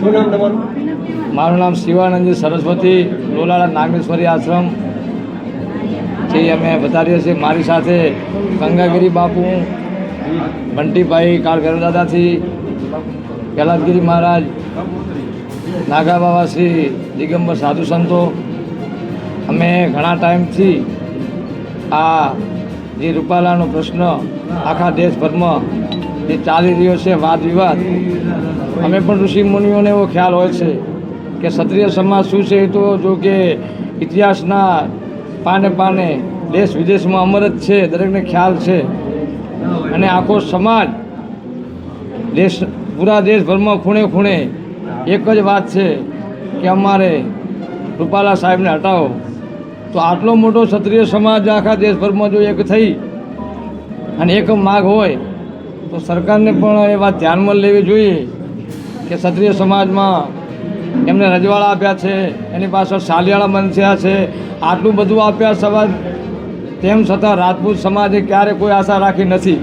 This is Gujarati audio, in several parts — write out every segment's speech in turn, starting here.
શું નામ તમારું? મારું નામ શિવાનંદ સરસ્વતી, લોલાળા નાગેશ્વરી આશ્રમ જે અમે વધારીએ છીએ. મારી સાથે ગંગાગીરી બાપુ, બંટીભાઈ કાળભૈરવ દાદાથી, કૈલાસગીરી મહારાજ, નાગા બાબા શ્રી દિગંબર સાધુ સંતો. અમે ઘણા ટાઈમથી આ જે રૂપાલાનો પ્રશ્ન આખા દેશભરમાં જે ચાલી રહ્યો છે વાદ વિવાદ, અમે પણ ઋષિ મુનિઓને એવો ખ્યાલ હોય છે કે ક્ષત્રિય સમાજ શું છે એ તો જો કે ઇતિહાસના પાને પાને દેશ વિદેશમાં અમર જ છે, દરેકને ખ્યાલ છે. અને આખો સમાજ પૂરા દેશભરમાં ખૂણે ખૂણે એક જ વાત છે કે અમારે રૂપાલા સાહેબને હટાવો. તો આટલો મોટો ક્ષત્રિય સમાજ આખા દેશભરમાં જો એક થઈ અને એક માગ હોય તો સરકારને પણ એ વાત ધ્યાનમાં લેવી જોઈએ કે ક્ષત્રિય સમાજમાં એમને રજવાડા આપ્યા છે, એની પાછળ સાલિયાળા બંધ્યા છે, આટલું બધું આપ્યા સમાજ, તેમ છતાં રાજપૂત સમાજે ક્યારે કોઈ આશા રાખી નથી.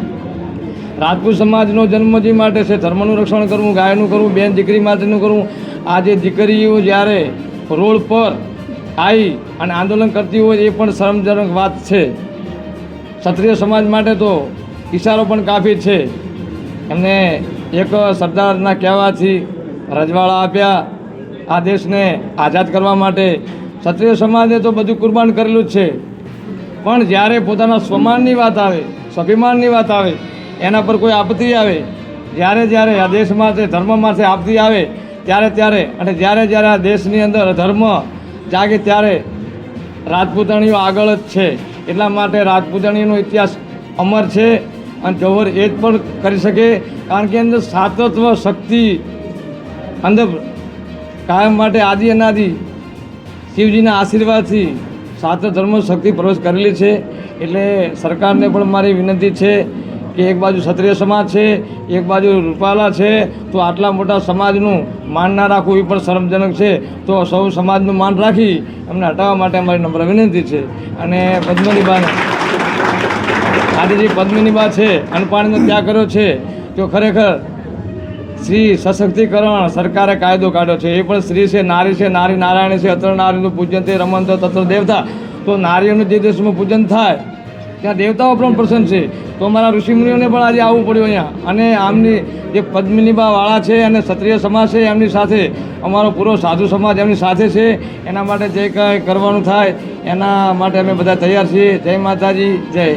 રાજપૂત સમાજનો જન્મજી માટે છે ધર્મનું રક્ષણ કરવું, ગાયનું કરવું, બેન દીકરી માટેનું કરવું. આજે દીકરીઓ જ્યારે રોડ પર આવી અને આંદોલન કરતી હોય એ પણ શરમજનક વાત છે. ક્ષત્રિય સમાજ માટે તો ઇશારો પણ કાફી છે. એમને એક સરદારના કહેવાથી રજવાડા આપ્યા આ દેશને આઝાદ કરવા માટે. ક્ષત્રિય સમાજે તો બધું કુરબાન કરેલું જ છે. પણ જ્યારે પોતાના સ્વમાનની વાત આવે, સ્વાભિમાનની વાત આવે, એના પર કોઈ આપત્તિ આવે, જ્યારે આ દેશ માટે ધર્મ માટે આપત્તિ આવે ત્યારે અને જ્યારે આ દેશની અંદર ધર્મ જાગે ત્યારે રાજપૂતાણીઓ આગળ જ છે. એટલા માટે રાજપૂતાણીનો ઇતિહાસ અમર છે અને જવહર એ જ પણ કરી શકે, કારણ કે અંદર સાતત્વ શક્તિ અંદર કાયમ માટે આદિ અનાદિ શિવજીના આશીર્વાદથી સાત ધર્મ શક્તિ પ્રવેશ કરેલી છે. એટલે સરકારને પણ મારી વિનંતી છે કે એક બાજુ ક્ષત્રિય સમાજ છે, એક બાજુ રૂપાલા છે, તો આટલા મોટા સમાજનું માન ના રાખવું એ પણ શરમજનક છે. તો સૌ સમાજનું માન રાખી એમને હટાવવા માટે અમારી નમ્ર વિનંતી છે. અને પદ્મિનીબાને આજે જે પદ્મિનીબા છે અનપાણીનો ત્યાગ કર્યો છે, તો ખરેખર સ્ત્રી સશક્તિકરણ સરકારે કાયદો કાઢ્યો છે. એ પણ સ્ત્રી છે, નારી છે, નારી નારાયણ છે. અત્ર નારીનું પૂજન તે રમંત તત્ર દેવતા. તો નારીઓનું જે દેશમાં પૂજન થાય ત્યાં દેવતાઓ પણ પ્રસન્ન છે. તો અમારા ઋષિમુનિઓને પણ આજે આવવું પડ્યું અહીંયા. અને આમની જે પદ્મિનીબાવાળા છે અને ક્ષત્રિય સમાજ છે એમની સાથે અમારો પૂરો સાધુ સમાજ એમની સાથે છે. એના માટે જે કાંઈ કરવાનું થાય એના માટે અમે બધા તૈયાર છીએ. જય માતાજી, જય.